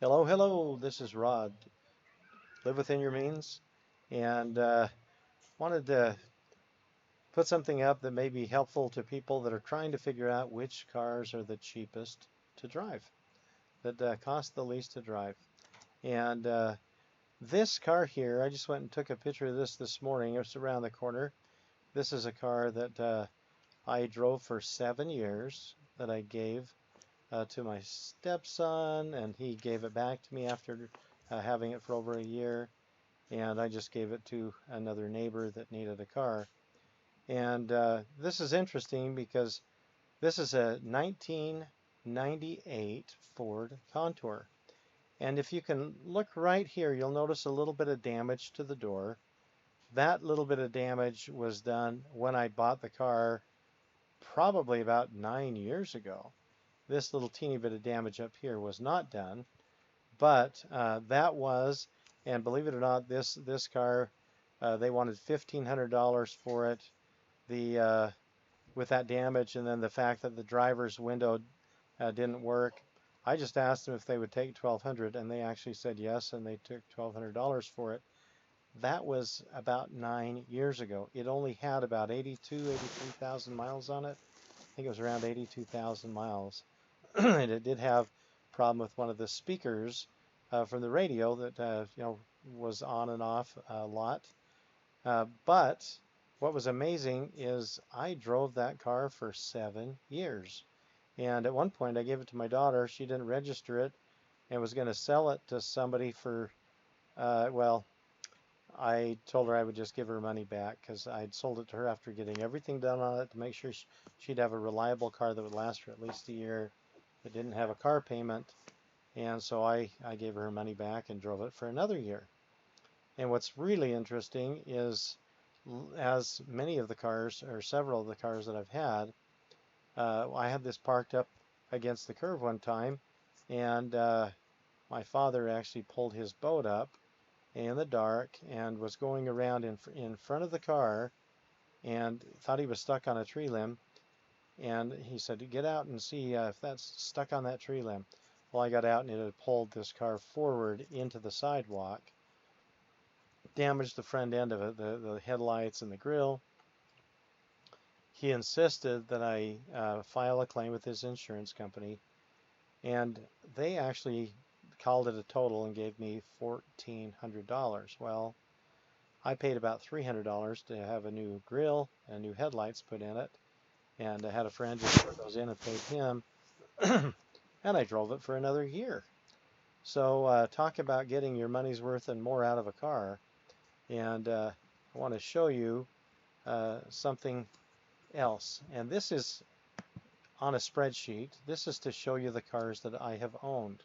Hello, hello. This is Rod. Live within your means, and wanted to put something up that may be helpful to people that are trying to figure out which cars are the cheapest to drive, that cost the least to drive. And this car here, I just went and took a picture of this morning. It's around the corner. This is a car that I drove for 7 years that I gave to my stepson, and he gave it back to me after having it for over a year. And I just gave it to another neighbor that needed a car. And this is interesting because this is a 1998 Ford Contour. And if you can look right here, you'll notice a little bit of damage to the door. That little bit of damage was done when I bought the car probably about 9 years ago. This little teeny bit of damage up here was not done, but that was, and believe it or not, this car, they wanted $1,500 for it. The with that damage, and then the fact that the driver's window didn't work. I just asked them if they would take $1,200, and they actually said yes, and they took $1,200 for it. That was about 9 years ago. It only had about 83,000 miles on it. I think it was around 82,000 miles. And it did have a problem with one of the speakers from the radio that was on and off a lot. But what was amazing is I drove that car for 7 years. And at one point I gave it to my daughter. She didn't register it and was going to sell it to somebody for, well, I told her I would just give her money back because I'd sold it to her after getting everything done on it to make sure she'd have a reliable car that would last her at least a year, that didn't have a car payment. And so I gave her money back and drove it for another year. And what's really interesting is, as many of the cars, or several of the cars that I've had, I had this parked up against the curve one time, and my father actually pulled his boat up in the dark and was going around in front of the car and thought he was stuck on a tree limb. And he said, "Get out and see if that's stuck on that tree limb." Well, I got out and it had pulled this car forward into the sidewalk, damaged the front end of it, the headlights and the grill. He insisted that I file a claim with his insurance company, and they actually called it a total and gave me $1,400. Well, I paid about $300 to have a new grill and new headlights put in it, and I had a friend just put those in and paid him, and I drove it for another year. So talk about getting your money's worth and more out of a car. And I want to show you something else. And this is on a spreadsheet. This is to show you the cars that I have owned.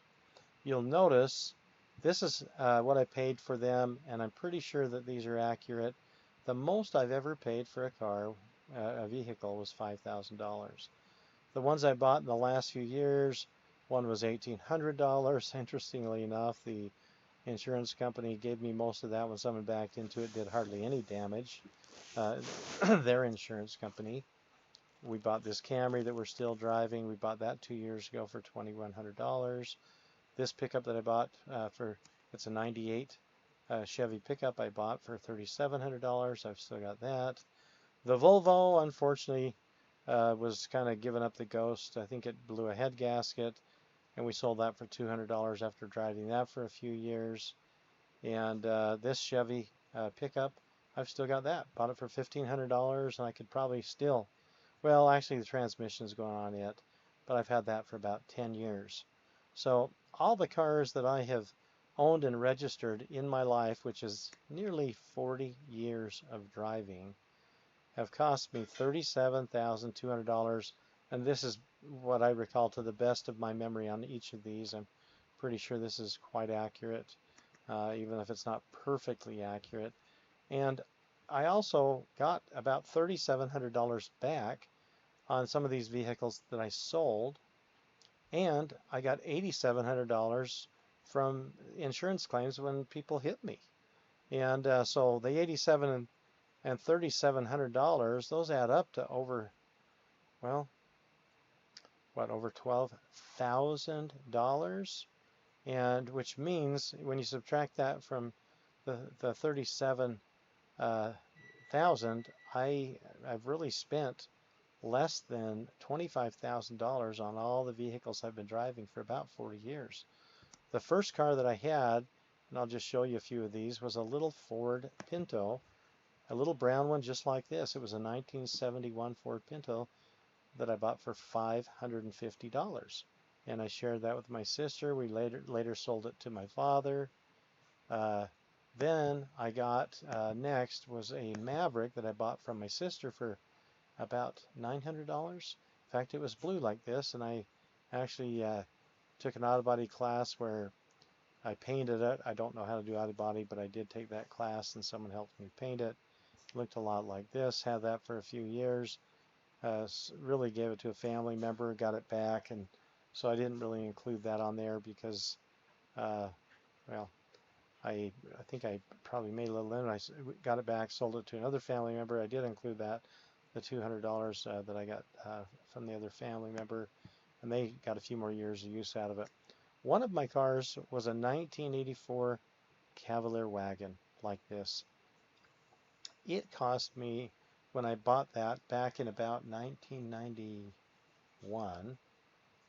You'll notice this is what I paid for them, and I'm pretty sure that these are accurate. The most I've ever paid for a car, a vehicle, was $5,000. The ones I bought in the last few years, one was $1,800. Interestingly enough, the insurance company gave me most of that when someone backed into it, did hardly any damage. Their insurance company. We bought this Camry that we're still driving. We bought that 2 years ago for $2,100. This pickup that I bought it's a 98 Chevy pickup I bought for $3,700. I've still got that. The Volvo, unfortunately, was kind of giving up the ghost. I think it blew a head gasket, and we sold that for $200 after driving that for a few years. And this Chevy pickup, I've still got that. Bought it for $1,500, and I could probably still, well, actually the transmission's going on it, but I've had that for about 10 years. So all the cars that I have owned and registered in my life, which is nearly 40 years of driving, have cost me $37,200, and this is what I recall to the best of my memory on each of these. I'm pretty sure this is quite accurate, even if it's not perfectly accurate. And I also got about $3,700 back on some of these vehicles that I sold, and I got $8,700 from insurance claims when people hit me. And so the $87 and $3,700, those add up to over, well, what, over $12,000? and which means when you subtract that from the 37,000, I've really spent less than $25,000 on all the vehicles I've been driving for about 40 years. The first car that I had, and I'll just show you a few of these, was a little Ford Pinto, a little brown one just like this. It was a 1971 Ford Pinto that I bought for $550. And I shared that with my sister. We later sold it to my father. Then I got, next was a Maverick that I bought from my sister for about $900. In fact, it was blue like this, and I actually took an auto body class where I painted it. I don't know how to do auto body, but I did take that class, and someone helped me paint it. Looked a lot like this. Had that for a few years. Really gave it to a family member, got it back, and so I didn't really include that on there because, well, I think I probably made a little in. I got it back, sold it to another family member. I did include that, the $200 that I got from the other family member, and they got a few more years of use out of it. One of my cars was a 1984 Cavalier wagon like this. It cost me, when I bought that back in about 1991,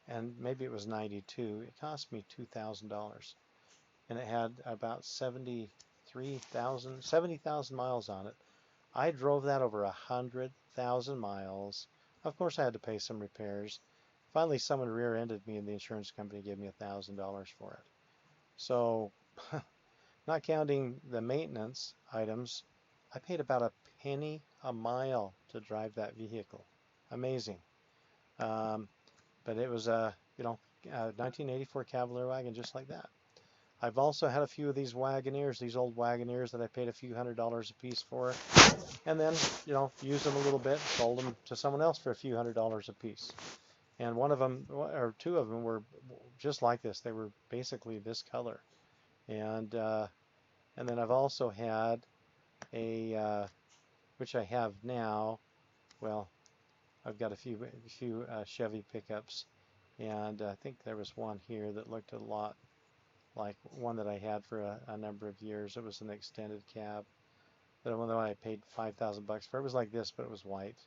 and maybe it was 92, it cost me $2,000. And it had about 70,000 miles on it. I drove that over 100,000 miles. Of course, I had to pay some repairs. Finally, someone rear-ended me, and the insurance company gave me $1,000 for it. So, not counting the maintenance items, I paid about a penny a mile to drive that vehicle. Amazing. But it was a 1984 Cavalier wagon just like that. I've also had a few of these Wagoneers, these old Wagoneers that I paid a few $100s a piece for, and then, used them a little bit, sold them to someone else for a few $100s a piece. And one of them, or two of them, were just like this. They were basically this color. And then I've also had a, which I have now, well, I've got a few Chevy pickups, and I think there was one here that looked a lot like one that I had for a number of years. It was an extended cab. The one that I paid $5,000 for. It was like this, but it was white.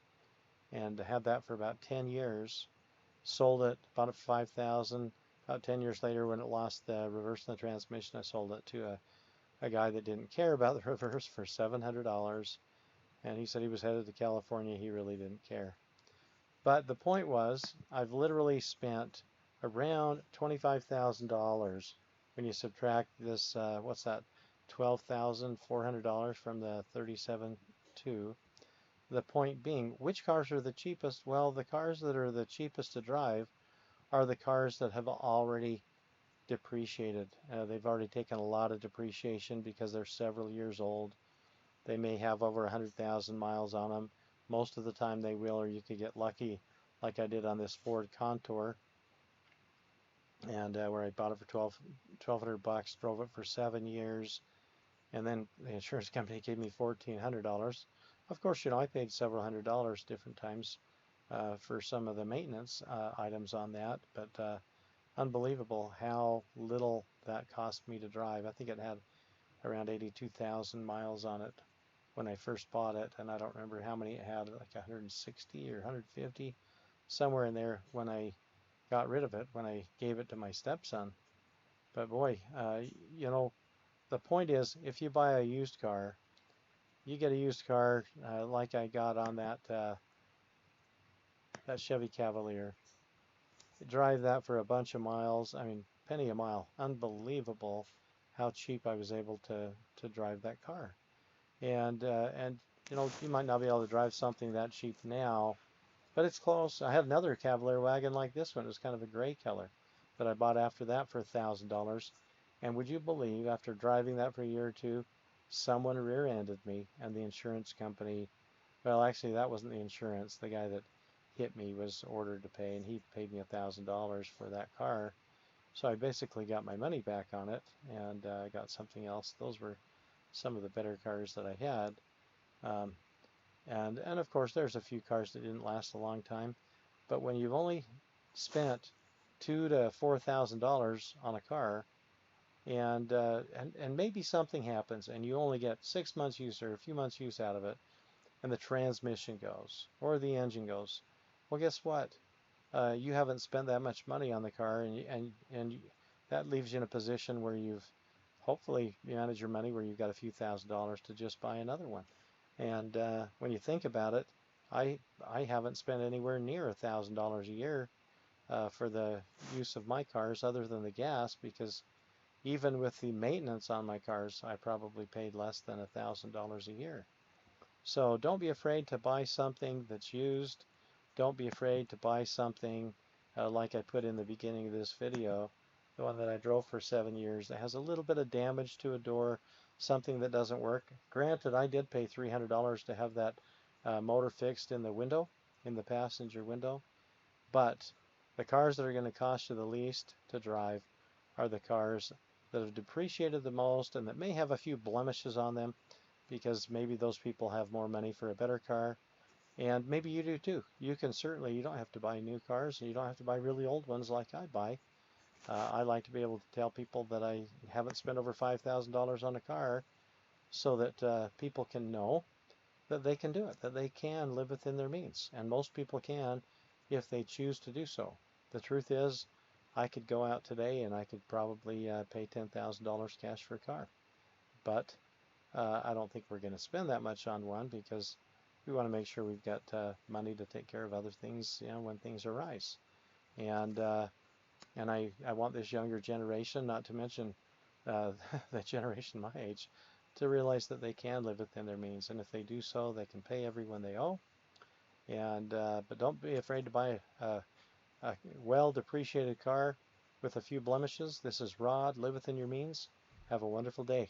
And I had that for about 10 years. Sold it, bought it for $5,000. About 10 years later, when it lost the reverse in the transmission, I sold it to a guy that didn't care about the reverse for $700. And he said he was headed to California. He really didn't care. But the point was, I've literally spent around $25,000 when you subtract this, what's that, $12,400 from the 37.2. The point being, which cars are the cheapest? Well, the cars that are the cheapest to drive are the cars that have already depreciated. They've already taken a lot of depreciation because they're several years old. They may have over 100,000 miles on them. Most of the time they will, or you could get lucky like I did on this Ford Contour, and where I bought it for $1,200, drove it for 7 years, and then the insurance company gave me $1,400. Of course, I paid several $100s different times for some of the maintenance items on that, but unbelievable how little that cost me to drive. I think it had around 82,000 miles on it when I first bought it, and I don't remember how many it had, like 160 or 150, somewhere in there when I got rid of it, when I gave it to my stepson. But boy, the point is, if you buy a used car, you get a used car like I got on that Chevy Cavalier. Drive that for a bunch of miles. I mean, penny a mile. Unbelievable how cheap I was able to drive that car. And you might not be able to drive something that cheap now, but it's close. I had another Cavalier wagon like this one. It was kind of a gray color that I bought after that for $1,000. And would you believe, after driving that for a year or two, someone rear-ended me, and the insurance company, well, actually that wasn't the insurance. The guy that hit me was ordered to pay, and he paid me $1,000 for that car. So I basically got my money back on it, and I got something else. Those were some of the better cars that I had. And of course, there's a few cars that didn't last a long time. But when you've only spent $2,000 to $4,000 on a car, and maybe something happens and you only get 6 months use or a few months use out of it, and the transmission goes or the engine goes. Well, guess what? You haven't spent that much money on the car, and that leaves you in a position where you've hopefully managed your money where you've got a few $1,000s to just buy another one. And when you think about it, I I haven't spent anywhere near $1,000 a year for the use of my cars other than the gas, because even with the maintenance on my cars, I probably paid less than $1,000 a year. So don't be afraid to buy something that's used. Don't be afraid to buy something like I put in the beginning of this video, the one that I drove for 7 years that has a little bit of damage to a door, something that doesn't work. Granted, I did pay $300 to have that motor fixed in the window, in the passenger window, but the cars that are going to cost you the least to drive are the cars that have depreciated the most and that may have a few blemishes on them, because maybe those people have more money for a better car. And maybe you do too. You can certainly, you don't have to buy new cars and you don't have to buy really old ones like I buy. I like to be able to tell people that I haven't spent over $5,000 on a car so that people can know that they can do it, that they can live within their means. And most people can if they choose to do so. The truth is, I could go out today and I could probably pay $10,000 cash for a car. But I don't think we're going to spend that much on one because we want to make sure we've got money to take care of other things, when things arise. And I want this younger generation, not to mention the generation my age, to realize that they can live within their means, and if they do so, they can pay everyone they owe. And but don't be afraid to buy a well depreciated car with a few blemishes. This is Rod. Live within your means. Have a wonderful day.